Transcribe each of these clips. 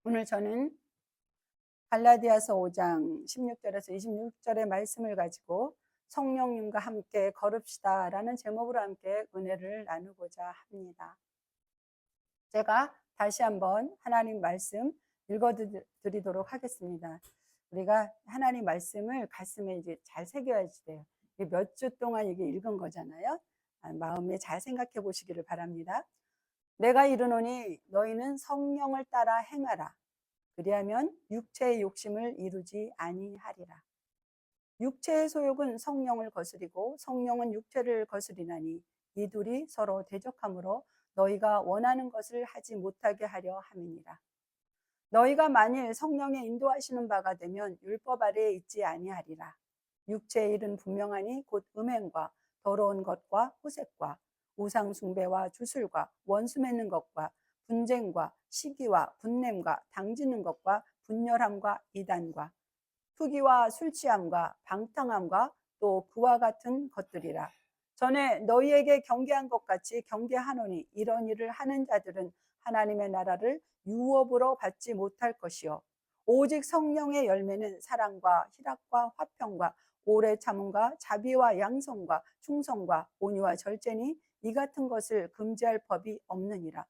오늘 저는 갈라디아서 5장 16절에서 26절의 말씀을 가지고 성령님과 함께 걸읍시다 라는 제목으로 함께 은혜를 나누고자 합니다. 제가 다시 한번 하나님 말씀 읽어드리도록 하겠습니다. 우리가 하나님 말씀을 가슴에 이제 잘 새겨야지 돼요. 몇 주 동안 이게 읽은 거잖아요. 마음에 잘 생각해 보시기를 바랍니다. 내가 이르노니 너희는 성령을 따라 행하라. 그리하면 육체의 욕심을 이루지 아니하리라. 육체의 소욕은 성령을 거스리고 성령은 육체를 거스리나니 이 둘이 서로 대적하므로 너희가 원하는 것을 하지 못하게 하려 함이니라. 너희가 만일 성령의 인도하시는 바가 되면 율법 아래에 있지 아니하리라. 육체의 일은 분명하니 곧 음행과 더러운 것과 호색과 우상 숭배와 주술과 원수 맺는 것과 분쟁과 시기와 분냄과 당지는 것과 분열함과 이단과 투기와 술 취함과 방탕함과 또 그와 같은 것들이라. 전에 너희에게 경계한 것 같이 경계하노니 이런 일을 하는 자들은 하나님의 나라를 유업으로 받지 못할 것이요 오직 성령의 열매는 사랑과 희락과 화평과 오래 참음과 자비와 양성과 충성과 온유와 절제니 이 같은 것을 금지할 법이 없느니라.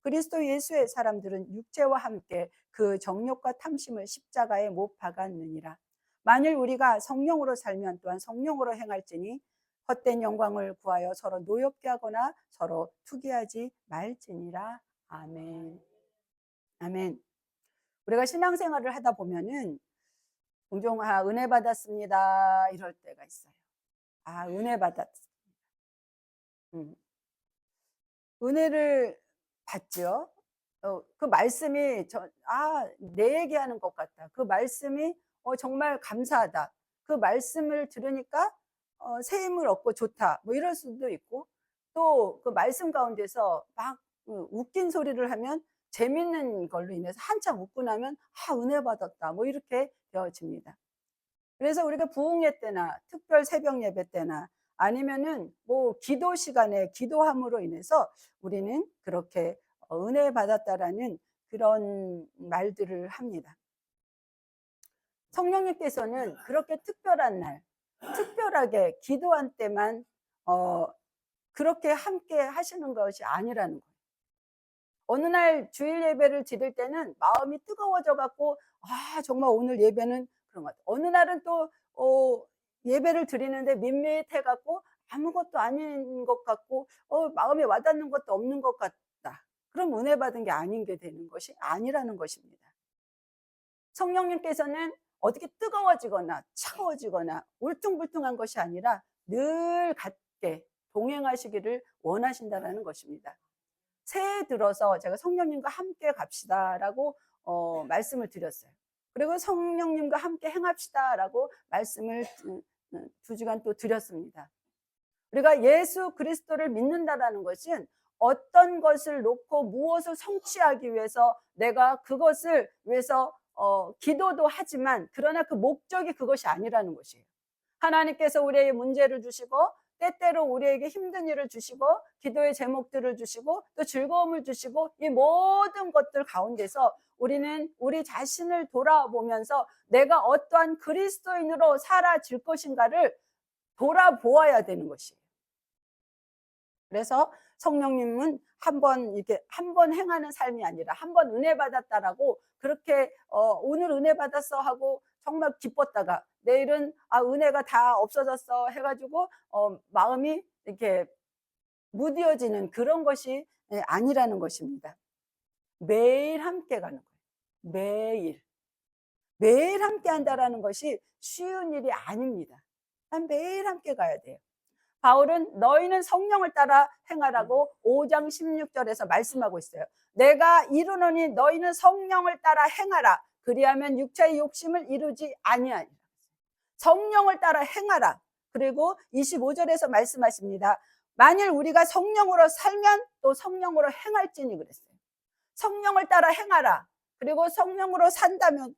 그리스도 예수의 사람들은 육체와 함께 그 정욕과 탐심을 십자가에 못 박았느니라. 만일 우리가 성령으로 살면 또한 성령으로 행할지니 헛된 영광을 구하여 서로 노엽게 하거나 서로 투기하지 말지니라. 아멘. 아멘. 우리가 신앙생활을 하다 보면은 종종 은혜 받았습니다 이럴 때가 있어요. 은혜 받았습니다. 은혜를 받죠. 그 말씀이 내 얘기하는 것 같다. 그 말씀이 정말 감사하다. 그 말씀을 들으니까 새 힘을 얻고 좋다. 뭐 이럴 수도 있고 또 그 말씀 가운데서 막 웃긴 소리를 하면 재밌는 걸로 인해서 한참 웃고 나면 은혜 받았다. 뭐 이렇게 되어집니다. 그래서 우리가 부흥회 때나 특별 새벽 예배 때나 아니면은 뭐 기도 시간에 기도함으로 인해서 우리는 그렇게 은혜 받았다라는 그런 말들을 합니다. 성령님께서는 그렇게 특별한 날, 특별하게 기도한 때만 그렇게 함께 하시는 것이 아니라는 거예요. 어느 날 주일 예배를 드릴 때는 마음이 뜨거워져 갖고 정말 오늘 예배는 그런 것 같아요. 어느 날은 또 예배를 드리는데 밋밋해 갖고 아무것도 아닌 것 같고 마음에 와닿는 것도 없는 것 같다. 그럼 은혜 받은 게 아닌 게 되는 것이 아니라는 것입니다. 성령님께서는 어떻게 뜨거워지거나 차가워지거나 울퉁불퉁한 것이 아니라 늘 같게 동행하시기를 원하신다는 것입니다. 새해 들어서 제가 성령님과 함께 갑시다라고 말씀을 드렸어요. 그리고 성령님과 함께 행합시다라고 말씀을 2주간 또 드렸습니다. 우리가 예수 그리스도를 믿는다라는 것은 어떤 것을 놓고 무엇을 성취하기 위해서 내가 그것을 위해서 기도도 하지만 그러나 그 목적이 그것이 아니라는 것이에요. 하나님께서 우리에게 문제를 주시고 때때로 우리에게 힘든 일을 주시고 기도의 제목들을 주시고 또 즐거움을 주시고 이 모든 것들 가운데서 우리는 우리 자신을 돌아보면서 내가 어떠한 그리스도인으로 살아질 것인가를 돌아보아야 되는 것이에요. 그래서 성령님은 한 번 행하는 삶이 아니라 한 번 은혜 받았다라고 그렇게 오늘 은혜 받았어 하고 정말 기뻤다가 내일은 은혜가 다 없어졌어 해가지고 마음이 이렇게 무뎌지는 그런 것이 아니라는 것입니다. 매일 함께 가는 거예요. 매일 함께 한다라는 것이 쉬운 일이 아닙니다. 매일 함께 가야 돼요. 바울은 너희는 성령을 따라 행하라고 5장 16절에서 말씀하고 있어요. 내가 이르노니 너희는 성령을 따라 행하라. 그리하면 육체의 욕심을 이루지 아니하리라. 성령을 따라 행하라. 그리고 25절에서 말씀하십니다. 만일 우리가 성령으로 살면 또 성령으로 행할지니 그랬어요. 성령을 따라 행하라. 그리고 성령으로 살면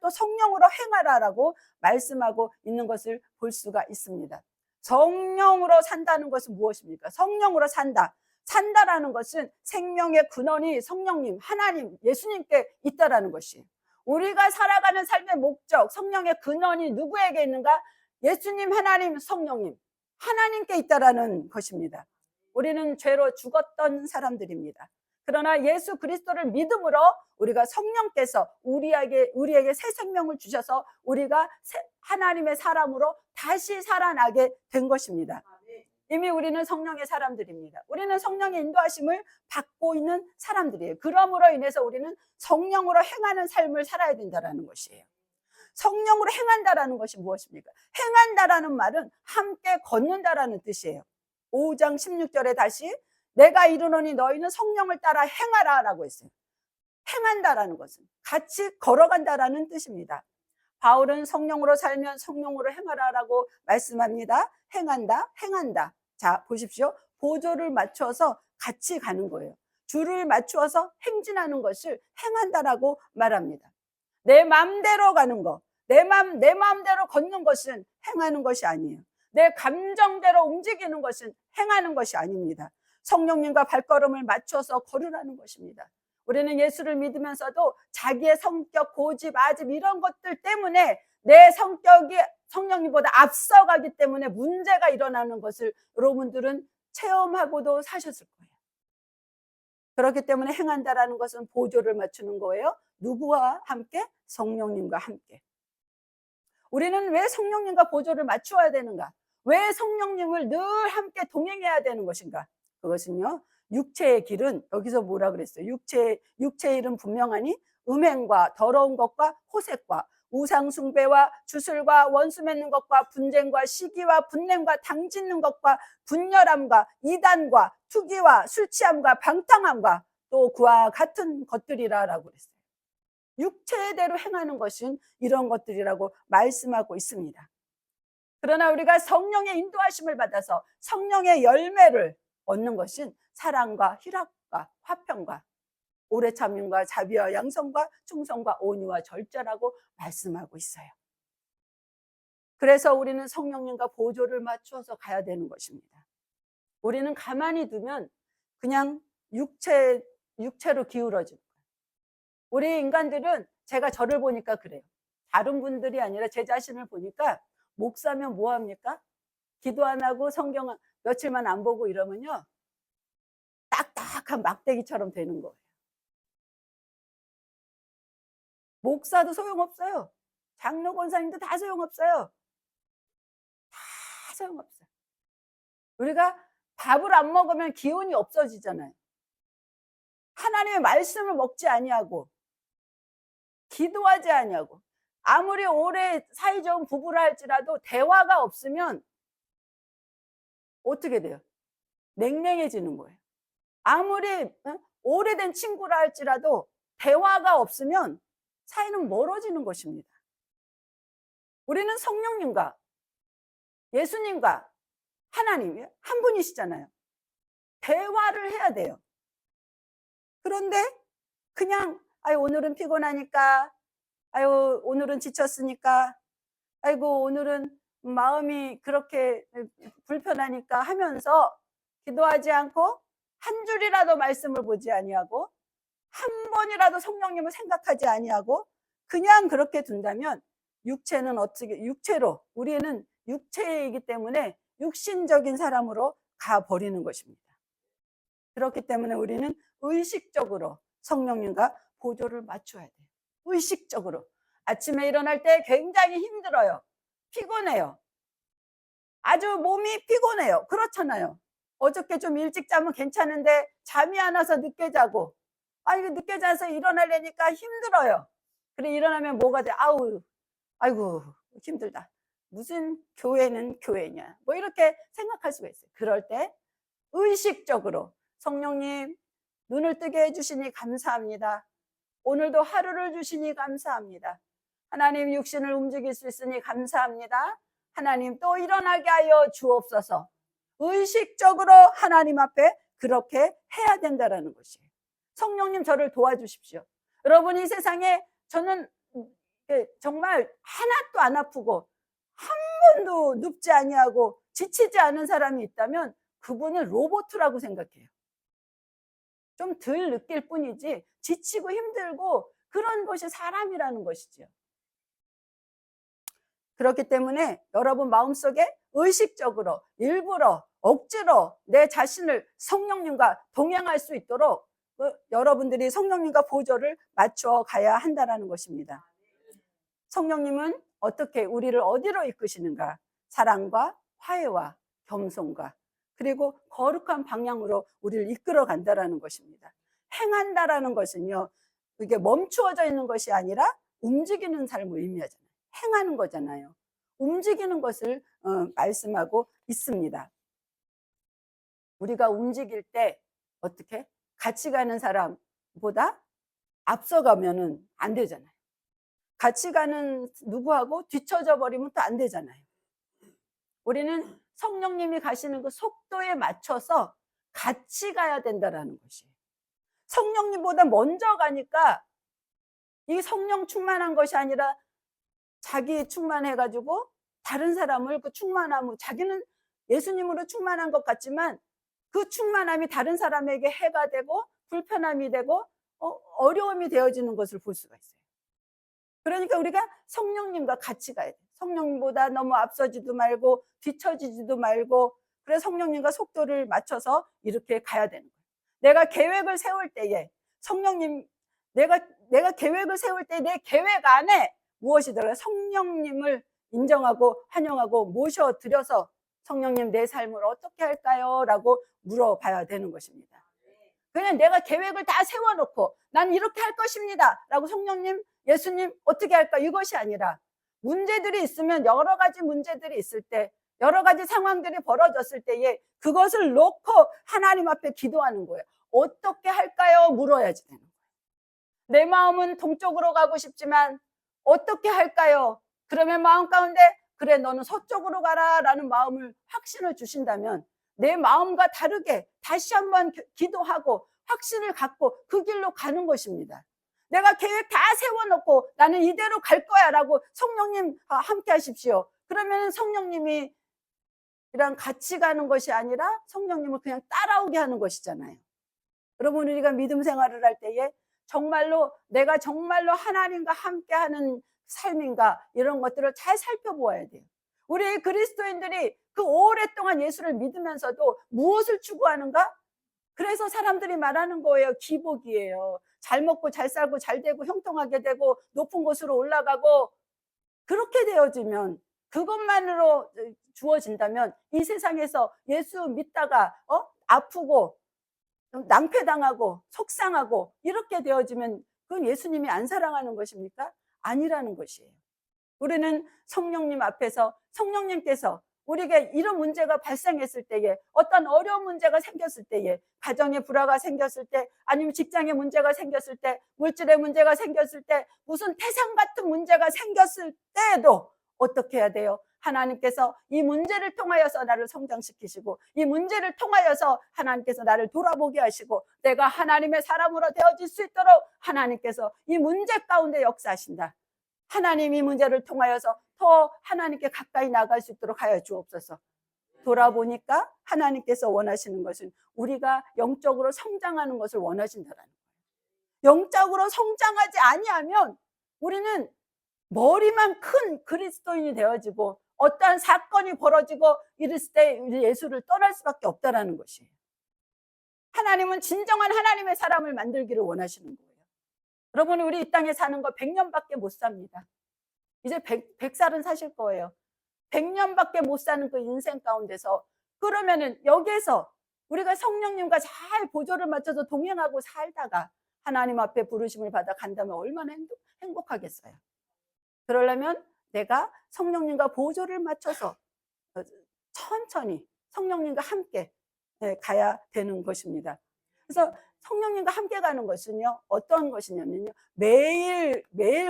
또 성령으로 행하라라고 말씀하고 있는 것을 볼 수가 있습니다. 성령으로 산다는 것은 무엇입니까? 성령으로 산다. 산다라는 것은 생명의 근원이 성령님, 하나님, 예수님께 있다라는 것이에요. 우리가 살아가는 삶의 목적, 성령의 근원이 누구에게 있는가? 예수님, 하나님, 성령님, 하나님께 있다라는 것입니다. 우리는 죄로 죽었던 사람들입니다. 그러나 예수 그리스도를 믿음으로 우리가 성령께서 우리에게 새 생명을 주셔서 우리가 하나님의 사람으로 다시 살아나게 된 것입니다. 이미 우리는 성령의 사람들입니다. 우리는 성령의 인도하심을 받고 있는 사람들이에요. 그러므로 인해서 우리는 성령으로 행하는 삶을 살아야 된다는 것이에요. 성령으로 행한다라는 것이 무엇입니까? 행한다라는 말은 함께 걷는다라는 뜻이에요. 5장 16절에 다시 내가 이르노니 너희는 성령을 따라 행하라 라고 했어요. 행한다라는 것은 같이 걸어간다라는 뜻입니다. 바울은 성령으로 살면 성령으로 행하라라고 말씀합니다. 행한다. 자, 보십시오. 보조를 맞춰서 같이 가는 거예요. 줄을 맞추어서 행진하는 것을 행한다라고 말합니다. 내 마음대로 가는 거, 내 마음대로 걷는 것은 행하는 것이 아니에요. 내 감정대로 움직이는 것은 행하는 것이 아닙니다. 성령님과 발걸음을 맞춰서 걸으라는 것입니다. 우리는 예수를 믿으면서도 자기의 성격, 고집, 아집 이런 것들 때문에 내 성격이 성령님보다 앞서가기 때문에 문제가 일어나는 것을 여러분들은 체험하고도 사셨을 거예요. 그렇기 때문에 행한다라는 것은 보조를 맞추는 거예요. 누구와 함께? 성령님과 함께. 우리는 왜 성령님과 보조를 맞추어야 되는가? 왜 성령님을 늘 함께 동행해야 되는 것인가? 그것은요, 육체의 길은 여기서 뭐라 그랬어요? 육체의 일은 분명하니 음행과 더러운 것과 호색과 우상 숭배와 주술과 원수 맺는 것과 분쟁과 시기와 분냄과 당짓는 것과 분열함과 이단과 투기와 술 취함과 방탕함과 또 그와 같은 것들이라고 그랬어요. 육체대로 행하는 것은 이런 것들이라고 말씀하고 있습니다. 그러나 우리가 성령의 인도하심을 받아서 성령의 열매를 얻는 것은 사랑과 희락과 화평과 오래 참음과 자비와 양성과 충성과 온유와 절제라고 말씀하고 있어요. 그래서 우리는 성령님과 보조를 맞추어서 가야 되는 것입니다. 우리는 가만히 두면 그냥 육체로 기울어질 거예요. 우리 인간들은 제가 저를 보니까 그래요. 다른 분들이 아니라 제 자신을 보니까 목사면 뭐 합니까? 기도 안 하고 성경 며칠만 안 보고 이러면요, 딱딱한 막대기처럼 되는 거예요. 목사도 소용없어요. 장로 권사님도 다 소용없어요. 다 소용없어요. 우리가 밥을 안 먹으면 기운이 없어지잖아요. 하나님의 말씀을 먹지 아니하고 기도하지 아니하고 아무리 오래 사이좋은 부부라 할지라도 대화가 없으면 어떻게 돼요? 냉랭해지는 거예요. 아무리 오래된 친구라 할지라도 대화가 없으면 사이는 멀어지는 것입니다. 우리는 성령님과 예수님과 하나님 한 분이시잖아요. 대화를 해야 돼요. 그런데 그냥 오늘은 피곤하니까, 오늘은 지쳤으니까, 오늘은 마음이 그렇게 불편하니까 하면서 기도하지 않고 한 줄이라도 말씀을 보지 아니하고 한 번이라도 성령님을 생각하지 아니하고 그냥 그렇게 둔다면 육체는 어떻게, 우리는 육체이기 때문에 육신적인 사람으로 가버리는 것입니다. 그렇기 때문에 우리는 의식적으로 성령님과 보조를 맞춰야 돼요. 의식적으로. 아침에 일어날 때 굉장히 힘들어요. 피곤해요. 아주 몸이 피곤해요. 그렇잖아요. 어저께 좀 일찍 자면 괜찮은데 잠이 안 와서 늦게 자고, 이거 늦게 자서 일어나려니까 힘들어요. 그래 일어나면 뭐가 돼? 아이고 힘들다. 무슨 교회는 교회냐? 뭐 이렇게 생각할 수가 있어요. 그럴 때 의식적으로 성령님 눈을 뜨게 해주시니 감사합니다. 오늘도 하루를 주시니 감사합니다. 하나님 육신을 움직일 수 있으니 감사합니다. 하나님 또 일어나게 하여 주옵소서. 의식적으로 하나님 앞에 그렇게 해야 된다는 것이에요. 성령님 저를 도와주십시오. 여러분 이 세상에 저는 정말 하나도 안 아프고 한 번도 눕지 아니하고 지치지 않은 사람이 있다면 그분은 로봇이라고 생각해요. 좀 덜 느낄 뿐이지 지치고 힘들고 그런 것이 사람이라는 것이죠. 그렇기 때문에 여러분 마음속에 의식적으로 일부러 억지로 내 자신을 성령님과 동행할 수 있도록 여러분들이 성령님과 보조를 맞춰 가야 한다는 것입니다. 성령님은 어떻게 우리를 어디로 이끄시는가? 사랑과 화해와 겸손과 그리고 거룩한 방향으로 우리를 이끌어 간다는 것입니다. 행한다라는 것은요, 이게 멈추어져 있는 것이 아니라 움직이는 삶을 의미하잖아요. 행하는 거잖아요. 움직이는 것을 말씀하고 있습니다. 우리가 움직일 때 어떻게? 같이 가는 사람보다 앞서가면은 안 되잖아요. 같이 가는 누구하고 뒤처져 버리면 또 안 되잖아요. 우리는 성령님이 가시는 그 속도에 맞춰서 같이 가야 된다라는 것이에요. 성령님보다 먼저 가니까 이 성령 충만한 것이 아니라 자기 충만해가지고 다른 사람을 그 충만함으로 자기는 예수님으로 충만한 것 같지만 그 충만함이 다른 사람에게 해가 되고 불편함이 되고 어려움이 되어지는 것을 볼 수가 있어요. 그러니까 우리가 성령님과 같이 가야 돼요. 성령님보다 너무 앞서지도 말고 뒤처지지도 말고 그래서 성령님과 속도를 맞춰서 이렇게 가야 되는 거예요. 내가 계획을 세울 때에 성령님 내가 계획을 세울 때 내 계획 안에 무엇이더라도 성령님을 인정하고 환영하고 모셔드려서 성령님 내 삶을 어떻게 할까요? 라고 물어봐야 되는 것입니다. 그냥 내가 계획을 다 세워놓고 난 이렇게 할 것입니다 라고 성령님 예수님 어떻게 할까 이것이 아니라 문제들이 있으면 여러 가지 문제들이 있을 때 여러 가지 상황들이 벌어졌을 때에 그것을 놓고 하나님 앞에 기도하는 거예요. 어떻게 할까요? 물어야지 되는 거예요. 내 마음은 동쪽으로 가고 싶지만 어떻게 할까요? 그러면 마음 가운데 그래 너는 서쪽으로 가라 라는 마음을 확신을 주신다면 내 마음과 다르게 다시 한번 기도하고 확신을 갖고 그 길로 가는 것입니다. 내가 계획 다 세워놓고 나는 이대로 갈 거야 라고 성령님 함께 하십시오. 그러면 성령님이 이랑 같이 가는 것이 아니라 성령님을 그냥 따라오게 하는 것이잖아요. 여러분 우리가 믿음 생활을 할 때에 정말로 내가 정말로 하나님과 함께하는 삶인가 이런 것들을 잘 살펴보아야 돼요. 우리 그리스도인들이 그 오랫동안 예수를 믿으면서도 무엇을 추구하는가? 그래서 사람들이 말하는 거예요. 기복이에요. 잘 먹고 잘 살고 잘 되고 형통하게 되고 높은 곳으로 올라가고 그렇게 되어지면 그것만으로 주어진다면 이 세상에서 예수 믿다가 아프고 낭패당하고 속상하고 이렇게 되어지면 그건 예수님이 안 사랑하는 것입니까? 아니라는 것이에요. 우리는 성령님 앞에서 성령님께서 우리에게 이런 문제가 발생했을 때에 어떤 어려운 문제가 생겼을 때에 가정에 불화가 생겼을 때 아니면 직장에 문제가 생겼을 때 물질의 문제가 생겼을 때 무슨 태산 같은 문제가 생겼을 때에도 어떻게 해야 돼요? 하나님께서 이 문제를 통하여서 나를 성장시키시고 이 문제를 통하여서 하나님께서 나를 돌아보게 하시고 내가 하나님의 사람으로 되어질 수 있도록 하나님께서 이 문제 가운데 역사하신다. 하나님이 문제를 통하여서 더 하나님께 가까이 나갈 수 있도록 하여 주옵소서. 돌아보니까 하나님께서 원하시는 것은 우리가 영적으로 성장하는 것을 원하신다는 거예요. 영적으로 성장하지 아니하면 우리는 머리만 큰 그리스도인이 되어지고 어떠한 사건이 벌어지고 이랬을 때 예수를 떠날 수밖에 없다는 것이에요. 하나님은 진정한 하나님의 사람을 만들기를 원하시는 거예요. 여러분 우리 이 땅에 사는 거 100년밖에 못 삽니다. 이제 100살은 사실 거예요. 100년밖에 못 사는 그 인생 가운데서 그러면은 여기에서 우리가 성령님과 잘 보조를 맞춰서 동행하고 살다가 하나님 앞에 부르심을 받아 간다면 얼마나 행복하겠어요. 그러려면 내가 성령님과 보조를 맞춰서 천천히 성령님과 함께 가야 되는 것입니다. 그래서 성령님과 함께 가는 것은요 어떤 것이냐면요 매일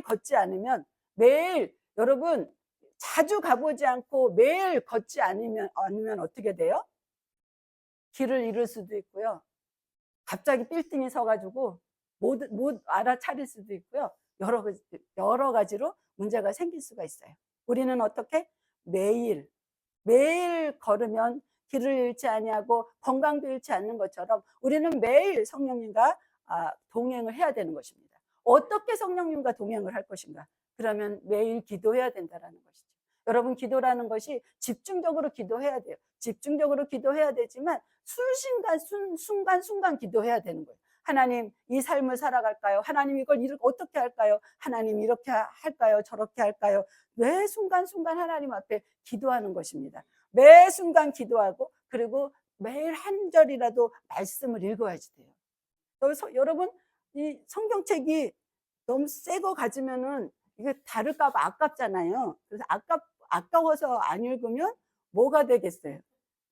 걷지 않으면 매일 여러분 자주 가보지 않고 매일 걷지 않으면 어떻게 돼요? 길을 잃을 수도 있고요 갑자기 빌딩이 서가지고 못 알아차릴 수도 있고요 여러 가지로 문제가 생길 수가 있어요. 우리는 어떻게 매일 걸으면 길을 잃지 아니하고 건강도 잃지 않는 것처럼 우리는 매일 성령님과 동행을 해야 되는 것입니다. 어떻게 성령님과 동행을 할 것인가? 그러면 매일 기도해야 된다는 것이죠. 여러분, 기도라는 것이 집중적으로 기도해야 돼요. 집중적으로 기도해야 되지만 순간순간 기도해야 되는 거예요. 하나님, 이 삶을 살아갈까요? 하나님, 이걸 어떻게 할까요? 하나님, 이렇게 할까요? 저렇게 할까요? 매 순간순간 하나님 앞에 기도하는 것입니다. 매 순간 기도하고, 그리고 매일 한 절이라도 말씀을 읽어야지 돼요. 여러분, 이 성경책이 너무 새 거 가지면은 이게 다를까봐 아깝잖아요. 그래서 아까워서 안 읽으면 뭐가 되겠어요?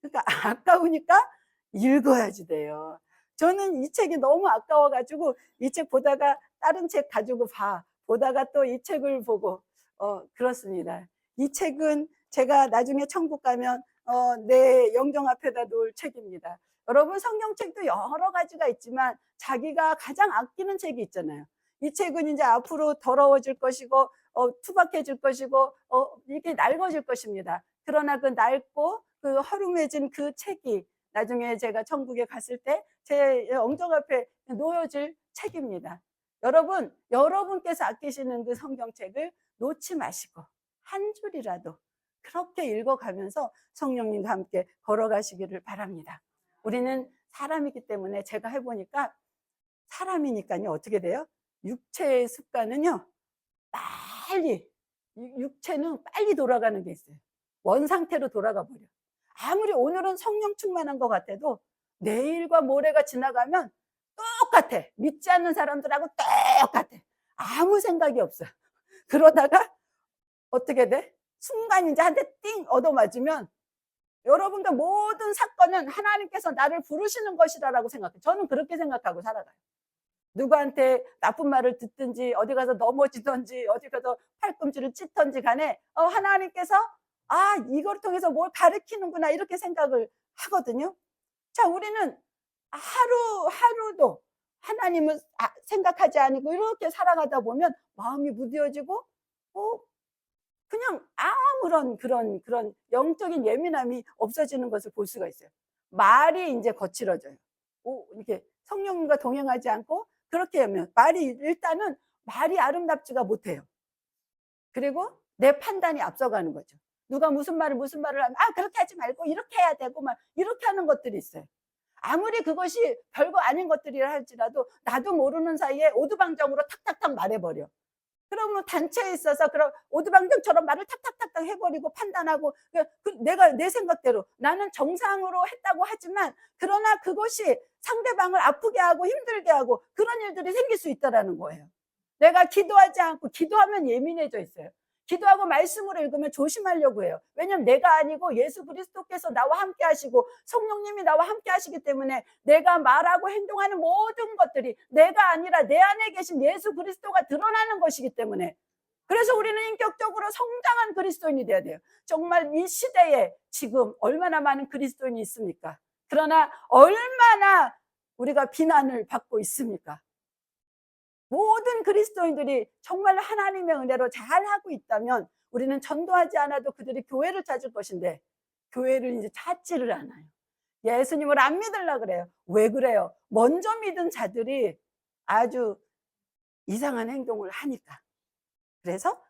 그러니까 아까우니까 읽어야지 돼요. 저는 이 책이 너무 아까워가지고 이 책 보다가 다른 책 가지고 보다가 또 이 책을 보고 그렇습니다. 이 책은 제가 나중에 천국 가면 내 영정 앞에다 놓을 책입니다. 여러분, 성경책도 여러 가지가 있지만 자기가 가장 아끼는 책이 있잖아요. 이 책은 이제 앞으로 더러워질 것이고 투박해질 것이고 이렇게 낡아질 것입니다. 그러나 그 낡고 그 허름해진 그 책이 나중에 제가 천국에 갔을 때 제 영정 앞에 놓여질 책입니다. 여러분, 여러분께서 아끼시는 그 성경책을 놓지 마시고 한 줄이라도 그렇게 읽어가면서 성령님과 함께 걸어가시기를 바랍니다. 우리는 사람이기 때문에 제가 해보니까 사람이니까요, 어떻게 돼요? 육체의 습관은요, 육체는 빨리 돌아가는 게 있어요. 원상태로 돌아가 버려. 아무리 오늘은 성령 충만한 것 같아도 내일과 모레가 지나가면 똑같아. 믿지 않는 사람들하고 똑같아. 아무 생각이 없어. 그러다가 어떻게 돼? 순간 이제 한 대 띵 얻어맞으면 여러분과 모든 사건은 하나님께서 나를 부르시는 것이라고 생각해요. 저는 그렇게 생각하고 살아가요. 누구한테 나쁜 말을 듣든지 어디 가서 넘어지든지 어디 가서 팔꿈치를 찢든지 간에 하나님께서 이걸 통해서 뭘 가르치는구나 이렇게 생각을 하거든요. 자, 우리는 하루도 하나님을 생각하지 않고 이렇게 살아가다 보면 마음이 무뎌지고 그냥 아무런 그런 영적인 예민함이 없어지는 것을 볼 수가 있어요. 말이 이제 거칠어져요. 이렇게 성령님과 동행하지 않고 그렇게 하면 일단은 말이 아름답지가 못해요. 그리고 내 판단이 앞서가는 거죠. 누가 무슨 말을 하면 그렇게 하지 말고 이렇게 해야 되고 막 이렇게 하는 것들이 있어요. 아무리 그것이 별거 아닌 것들이라 할지라도 나도 모르는 사이에 오두방정으로 탁탁탁 말해버려. 그러면 단체에 있어서 그럼 오두방정처럼 말을 탁탁탁탁 해버리고 판단하고 내가 내 생각대로 나는 정상으로 했다고 하지만 그러나 그것이 상대방을 아프게 하고 힘들게 하고 그런 일들이 생길 수 있다는 거예요. 내가 기도하지 않고 기도하면 예민해져 있어요. 기도하고 말씀으로 읽으면 조심하려고 해요. 왜냐하면 내가 아니고 예수 그리스도께서 나와 함께 하시고 성령님이 나와 함께 하시기 때문에 내가 말하고 행동하는 모든 것들이 내가 아니라 내 안에 계신 예수 그리스도가 드러나는 것이기 때문에 그래서 우리는 인격적으로 성장한 그리스도인이 돼야 돼요. 정말 이 시대에 지금 얼마나 많은 그리스도인이 있습니까? 그러나 얼마나 우리가 비난을 받고 있습니까? 모든 그리스도인들이 정말 하나님의 은혜로 잘하고 있다면 우리는 전도하지 않아도 그들이 교회를 찾을 것인데 교회를 이제 찾지를 않아요. 예수님을 안 믿으려고 그래요. 왜 그래요? 먼저 믿은 자들이 아주 이상한 행동을 하니까.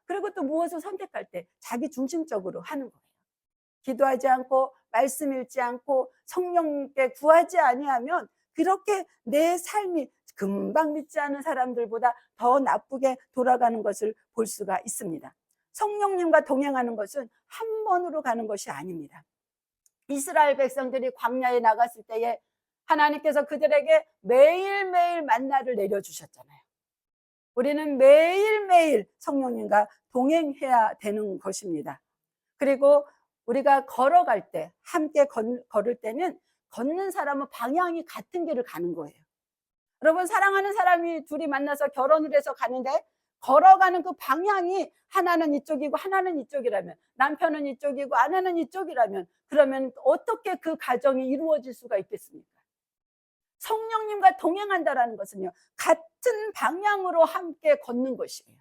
그리고 또 무엇을 선택할 때 자기 중심적으로 하는 거예요. 기도하지 않고 말씀 읽지 않고 성령께 구하지 아니하면 그렇게 내 삶이 금방 믿지 않은 사람들보다 더 나쁘게 돌아가는 것을 볼 수가 있습니다. 성령님과 동행하는 것은 한 번으로 가는 것이 아닙니다. 이스라엘 백성들이 광야에 나갔을 때에 하나님께서 그들에게 매일매일 만나를 내려주셨잖아요. 우리는 매일매일 성령님과 동행해야 되는 것입니다. 그리고 우리가 걸어갈 때 함께 걸을 때는 걷는 사람은 방향이 같은 길을 가는 거예요. 여러분, 사랑하는 사람이 둘이 만나서 결혼을 해서 가는데 걸어가는 그 방향이 하나는 이쪽이고 하나는 이쪽이라면 남편은 이쪽이고 아내는 이쪽이라면 그러면 어떻게 그 가정이 이루어질 수가 있겠습니까? 성령님과 동행한다라는 것은요, 같은 방향으로 함께 걷는 것이에요.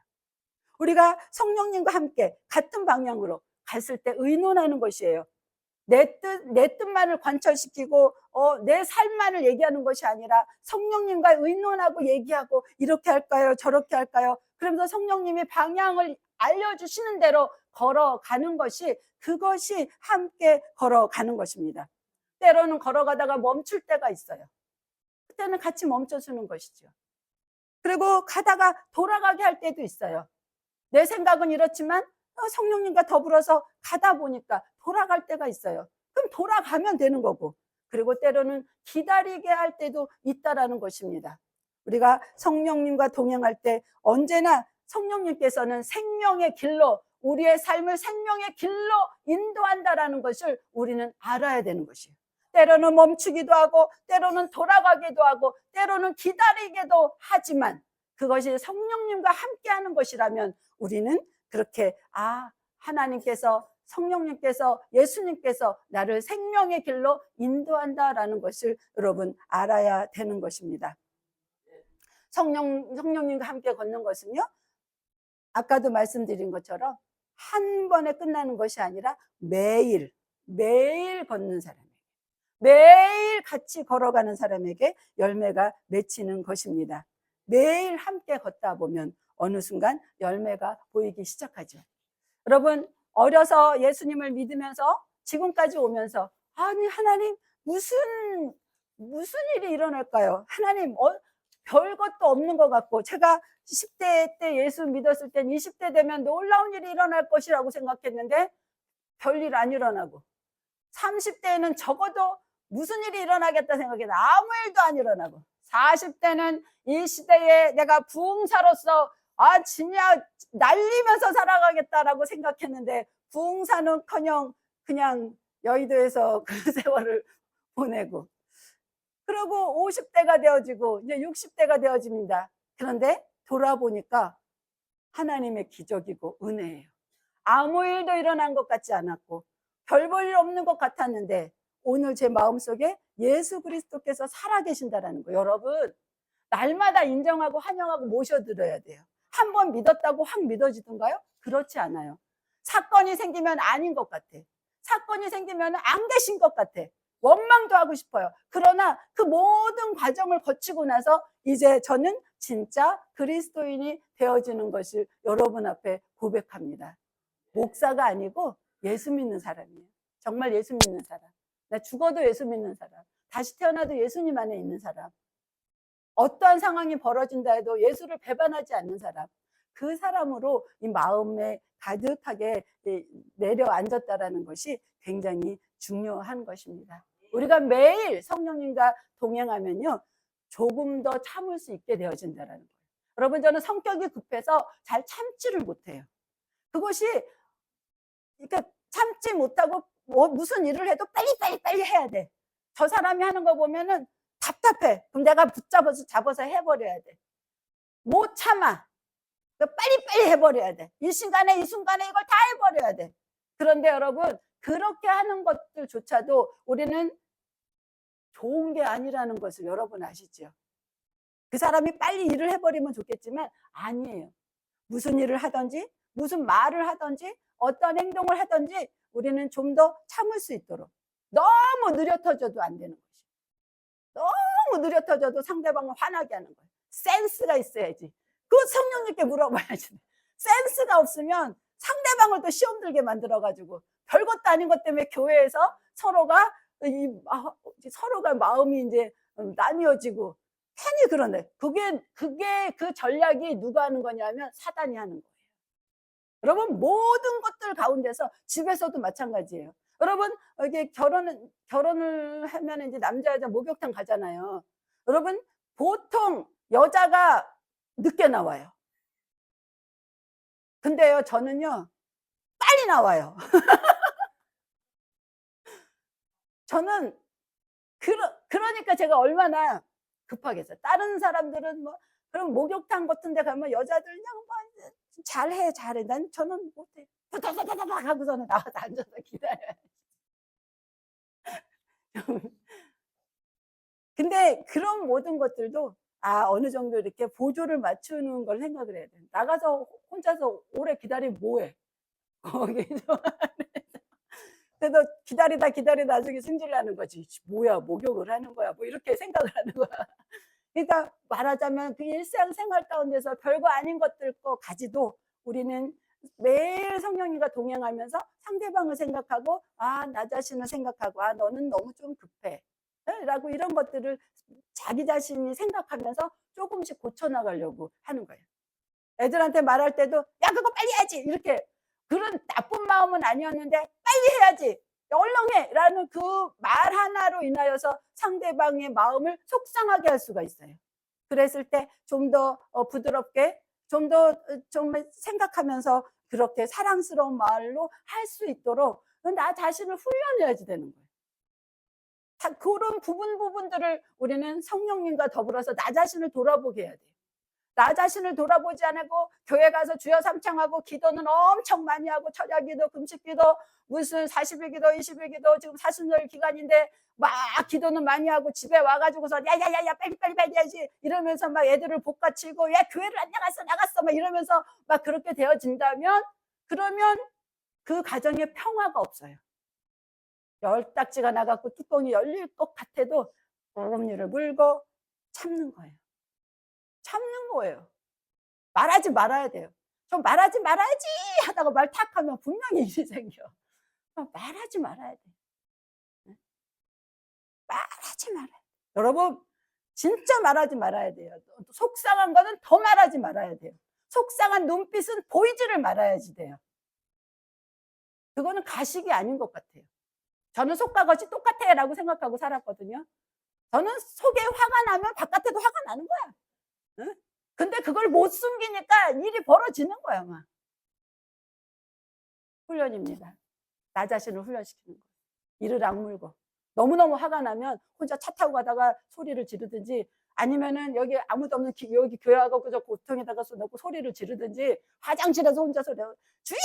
우리가 성령님과 함께 같은 방향으로 갔을 때 의논하는 것이에요. 내 뜻만을 관철시키고 내 삶만을 얘기하는 것이 아니라 성령님과 의논하고 얘기하고 이렇게 할까요? 저렇게 할까요? 그러면서 성령님이 방향을 알려주시는 대로 걸어가는 것이 그것이 함께 걸어가는 것입니다. 때로는 걸어가다가 멈출 때가 있어요. 그때는 같이 멈춰주는 것이죠. 그리고 가다가 돌아가게 할 때도 있어요. 내 생각은 이렇지만 성령님과 더불어서 가다 보니까 돌아갈 때가 있어요. 그럼 돌아가면 되는 거고, 그리고 때로는 기다리게 할 때도 있다라는 것입니다. 우리가 성령님과 동행할 때 언제나 성령님께서는 생명의 길로, 우리의 삶을 생명의 길로 인도한다라는 것을 우리는 알아야 되는 것이에요. 때로는 멈추기도 하고 때로는 돌아가기도 하고 때로는 기다리기도 하지만 그것이 성령님과 함께하는 것이라면 우리는 그렇게 하나님께서, 성령님께서, 예수님께서 나를 생명의 길로 인도한다라는 것을 여러분 알아야 되는 것입니다. 성령님과 함께 걷는 것은요, 아까도 말씀드린 것처럼 한 번에 끝나는 것이 아니라 매일 걷는 사람에게, 매일 같이 걸어가는 사람에게 열매가 맺히는 것입니다. 매일 함께 걷다 보면 어느 순간 열매가 보이기 시작하죠. 여러분, 어려서 예수님을 믿으면서 지금까지 오면서 아니 하나님 무슨 일이 일어날까요? 하나님 별것도 없는 것 같고, 제가 10대 때 예수 믿었을 땐 20대 되면 놀라운 일이 일어날 것이라고 생각했는데 별일 안 일어나고, 30대에는 적어도 무슨 일이 일어나겠다 생각했는데 아무 일도 안 일어나고, 40대는 이 시대에 내가 부흥사로서 진짜 날리면서 살아가겠다라고 생각했는데 부흥사는커녕 그냥 여의도에서 그 세월을 보내고, 그리고 50대가 되어지고 이제 60대가 되어집니다. 그런데 돌아보니까 하나님의 기적이고 은혜예요. 아무 일도 일어난 것 같지 않았고 별 볼 일 없는 것 같았는데 오늘 제 마음속에 예수 그리스도께서 살아계신다라는 거, 여러분 날마다 인정하고 환영하고 모셔드려야 돼요. 한 번 믿었다고 확 믿어지던가요? 그렇지 않아요. 사건이 생기면 아닌 것 같아. 사건이 생기면 안 계신 것 같아. 원망도 하고 싶어요. 그러나 그 모든 과정을 거치고 나서 이제 저는 진짜 그리스도인이 되어지는 것을 여러분 앞에 고백합니다. 목사가 아니고 예수 믿는 사람이에요. 정말 예수 믿는 사람. 나 죽어도 예수 믿는 사람. 다시 태어나도 예수님 안에 있는 사람. 어떠한 상황이 벌어진다 해도 예수를 배반하지 않는 사람. 그 사람으로 이 마음에 가득하게 내려앉았다라는 것이 굉장히 중요한 것입니다. 우리가 매일 성령님과 동행하면요, 조금 더 참을 수 있게 되어진다는 거예요. 여러분, 저는 성격이 급해서 잘 참지를 못해요. 그것이, 그러니까 참지 못하고 무슨 일을 해도 빨리 해야 돼. 저 사람이 하는 거 보면은 답답해. 그럼 내가 잡아서 해버려야 돼. 못 참아. 빨리 해버려야 돼. 이 순간에 이걸 다 해버려야 돼. 그런데 여러분, 그렇게 하는 것들조차도 우리는 좋은 게 아니라는 것을 여러분 아시죠? 그 사람이 빨리 일을 해버리면 좋겠지만 아니에요. 무슨 일을 하든지 무슨 말을 하든지 어떤 행동을 하든지 우리는 좀 더 참을 수 있도록, 너무 느려 터져도 안 되는 것이에요. 너무 느려 터져도 상대방을 화나게 하는 거예요. 센스가 있어야지. 그 성령님께 물어봐야지. 센스가 없으면 상대방을 또 시험 들게 만들어가지고 별것도 아닌 것 때문에 교회에서 서로가 마음이 이제 나뉘어지고 괜히 그러네. 그게 그 전략이 누가 하는 거냐면 사단이 하는 거예요. 여러분, 모든 것들 가운데서 집에서도 마찬가지예요. 여러분, 이게 결혼을 하면 이제 남자 여자 목욕탕 가잖아요. 여러분, 보통 여자가 늦게 나와요. 근데요, 저는요 빨리 나와요. 저는 그러니까 제가 얼마나 급하겠어요. 다른 사람들은 뭐 그럼 목욕탕 같은 데 가면 여자들 그냥 뭐 잘해. 저는 못해. 다다다다닥 하고서는 나와서 앉아서 기다려요. 근데 그런 모든 것들도 어느 정도 이렇게 보조를 맞추는 걸 생각을 해야 돼. 나가서 혼자서 오래 기다리면 뭐해? 거기서 그래도 기다리다 나중에 승질나는 거지. 뭐야, 목욕을 하는 거야. 뭐 이렇게 생각을 하는 거야. 그러니까 말하자면 그 일상생활 가운데서 별거 아닌 것들 거 가지도 우리는 매일 성령님과 동행하면서 상대방을 생각하고, 나 자신을 생각하고, 너는 너무 좀 급해. 라고 이런 것들을 자기 자신이 생각하면서 조금씩 고쳐나가려고 하는 거예요. 애들한테 말할 때도, 야, 그거 빨리 해야지! 이렇게. 그런 나쁜 마음은 아니었는데, 빨리 해야지! 얼렁해! 라는 그 말 하나로 인하여서 상대방의 마음을 속상하게 할 수가 있어요. 그랬을 때 좀 더 부드럽게, 좀 더 정말 생각하면서 그렇게 사랑스러운 말로 할 수 있도록 나 자신을 훈련해야지 되는 거예요. 그런 부분들을 우리는 성령님과 더불어서 나 자신을 돌아보게 해야 돼요. 나 자신을 돌아보지 않고 교회 가서 주여 삼창하고 기도는 엄청 많이 하고 철야기도 금식기도 무슨 40일 기도 20일 기도 지금 사순절 기간인데 막 기도는 많이 하고 집에 와가지고서 야야야야 빨리 해야지 이러면서 막 애들을 볶아치고 야 교회를 안 나갔어 막 이러면서 막 그렇게 되어진다면 그러면 그 가정에 평화가 없어요. 열딱지가 나갖고 뚜껑이 열릴 것 같아도 오금니를 물고 참는 거예요. 참는 거예요. 말하지 말아야 돼요. 좀 말하지 말아야지 하다가 말 탁 하면 분명히 일이 생겨. 말하지 말아야 돼. 말하지 말아야 돼. 여러분 진짜 말하지 말아야 돼요. 속상한 거는 더 말하지 말아야 돼요. 속상한 눈빛은 보이지를 말아야지 돼요. 그거는 가식이 아닌 것 같아요. 저는 속과 겉이 똑같아 라고 생각하고 살았거든요. 저는 속에 화가 나면 바깥에도 화가 나는 거야. 응? 근데 그걸 못 숨기니까 일이 벌어지는 거야, 막. 훈련입니다. 나 자신을 훈련시키는 거야. 이를 악물고. 너무너무 화가 나면 혼자 차 타고 가다가 소리를 지르든지 아니면은 여기 아무도 없는 여기 교회하고 그저 고통에다가 쏟아놓고 소리를 지르든지 화장실에서 혼자서 주여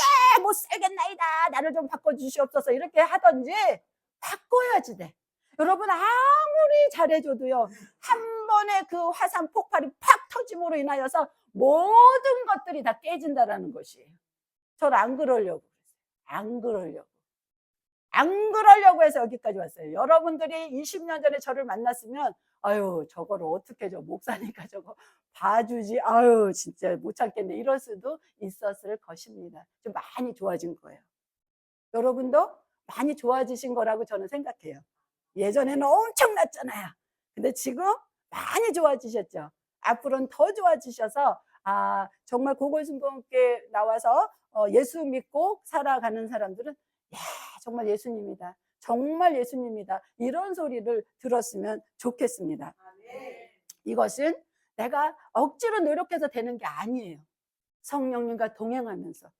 못 살겠나이다 나를 좀 바꿔주시옵소서 이렇게 하든지 바꿔야지 돼. 여러분 아무리 잘해줘도요 한 번에 그 화산 폭발이 팍 터짐으로 인하여서 모든 것들이 다 깨진다라는 것이에요. 저를 안 그러려고 안 그러려고 해서 여기까지 왔어요. 여러분들이 20년 전에 저를 만났으면 아유 저거를 어떻게 저 목사니까 저거 봐주지 아유 진짜 못 참겠네 이럴 수도 있었을 것입니다. 좀 많이 좋아진 거예요. 여러분도 많이 좋아지신 거라고 저는 생각해요. 예전에는 엄청났잖아요. 근데 지금 많이 좋아지셨죠. 앞으로는 더 좋아지셔서 정말 고골순복음교회 나와서 예수 믿고 살아가는 사람들은 야 정말 예수님이다. 정말 예수님이다. 이런 소리를 들었으면 좋겠습니다. 이것은 내가 억지로 노력해서 되는 게 아니에요. 성령님과 동행하면서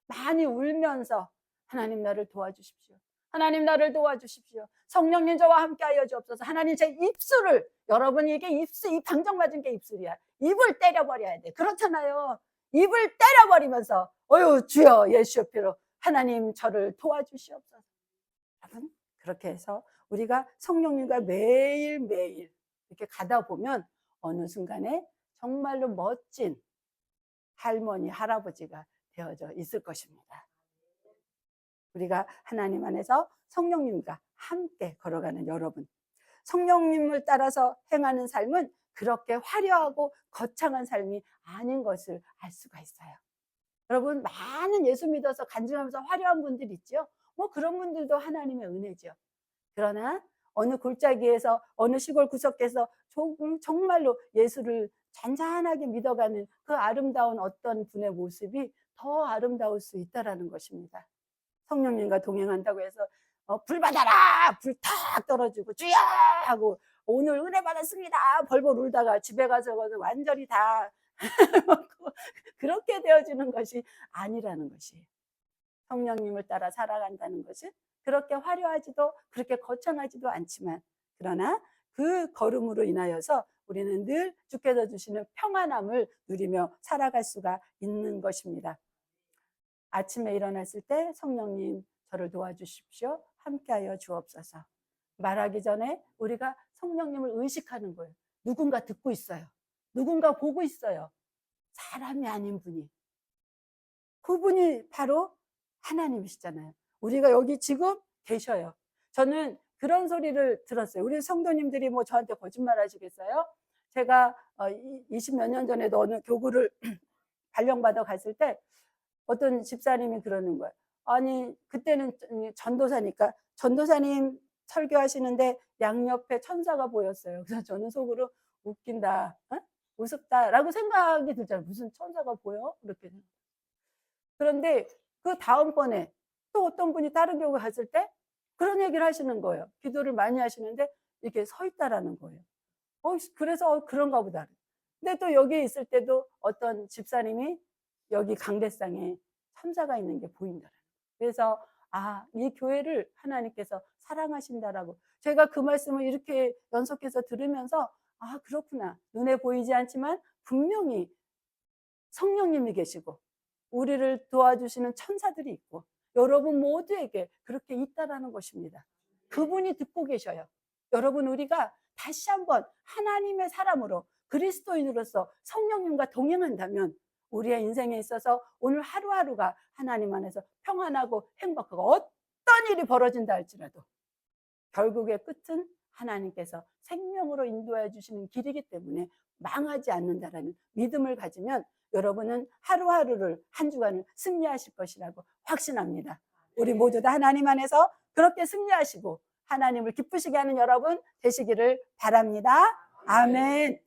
많이 울면서 하나님 나를 도와주십시오. 하나님 나를 도와주십시오. 성령님 저와 함께 하여 주옵소서. 하나님 제 입술을 여러분 이게 입술 이 방정 맞은 게 입술이야. 입을 때려버려야 돼. 그렇잖아요. 입을 때려버리면서 어유 주여 예수의 피로 하나님 저를 도와주시옵소서. 여러분 그렇게 해서 우리가 성령님과 매일매일 이렇게 가다 보면 어느 순간에 정말로 멋진 할머니 할아버지가 되어져 있을 것입니다. 우리가 하나님 안에서 성령님과 함께 걸어가는 여러분 성령님을 따라서 행하는 삶은 그렇게 화려하고 거창한 삶이 아닌 것을 알 수가 있어요. 여러분 많은 예수 믿어서 간증하면서 화려한 분들 있죠. 뭐 그런 분들도 하나님의 은혜죠. 그러나 어느 골짜기에서 어느 시골 구석에서 정말로 예수를 잔잔하게 믿어가는 그 아름다운 어떤 분의 모습이 더 아름다울 수 있다라는 것입니다. 성령님과 동행한다고 해서 불 받아라 불 탁 떨어지고 주여 하고 오늘 은혜 받았습니다 벌벌 울다가 집에 가서 완전히 다 그렇게 되어지는 것이 아니라는 것이에요. 성령님을 따라 살아간다는 것은 그렇게 화려하지도 그렇게 거창하지도 않지만 그러나 그 걸음으로 인하여서 우리는 늘 주께서 주시는 평안함을 누리며 살아갈 수가 있는 것입니다. 아침에 일어났을 때 성령님 저를 도와주십시오. 함께하여 주옵소서. 말하기 전에 우리가 성령님을 의식하는 거예요. 누군가 듣고 있어요. 누군가 보고 있어요. 사람이 아닌 분이. 그분이 바로 하나님이시잖아요. 우리가 여기 지금 계셔요. 저는 그런 소리를 들었어요. 우리 성도님들이 뭐 저한테 거짓말 하시겠어요? 제가 20 몇 년 전에도 어느 교구를 발령받아 갔을 때 어떤 집사님이 그러는 거예요. 아니, 그때는 전도사니까 전도사님 설교하시는데 양옆에 천사가 보였어요. 그래서 저는 속으로 웃긴다, 어? 우습다라고 생각이 들잖아요. 무슨 천사가 보여? 이렇게. 그런데 그 다음번에 또 어떤 분이 다른 교회 갔을 때 그런 얘기를 하시는 거예요. 기도를 많이 하시는데 이렇게 서 있다라는 거예요. 그래서 그런가 보다. 근데 또 여기 있을 때도 어떤 집사님이 여기 강대상에 천사가 있는 게 보인다. 그래서 이 교회를 하나님께서 사랑하신다라고 제가 그 말씀을 이렇게 연속해서 들으면서 그렇구나. 눈에 보이지 않지만 분명히 성령님이 계시고 우리를 도와주시는 천사들이 있고 여러분 모두에게 그렇게 있다라는 것입니다. 그분이 듣고 계셔요. 여러분, 우리가 다시 한번 하나님의 사람으로 그리스도인으로서 성령님과 동행한다면 우리의 인생에 있어서 오늘 하루하루가 하나님 안에서 평안하고 행복하고 어떤 일이 벌어진다 할지라도 결국의 끝은 하나님께서 생명으로 인도해 주시는 길이기 때문에 망하지 않는다라는 믿음을 가지면 여러분은 하루하루를 한 주간을 승리하실 것이라고 확신합니다. 우리 모두 다 하나님 안에서 그렇게 승리하시고 하나님을 기쁘시게 하는 여러분 되시기를 바랍니다. 아멘.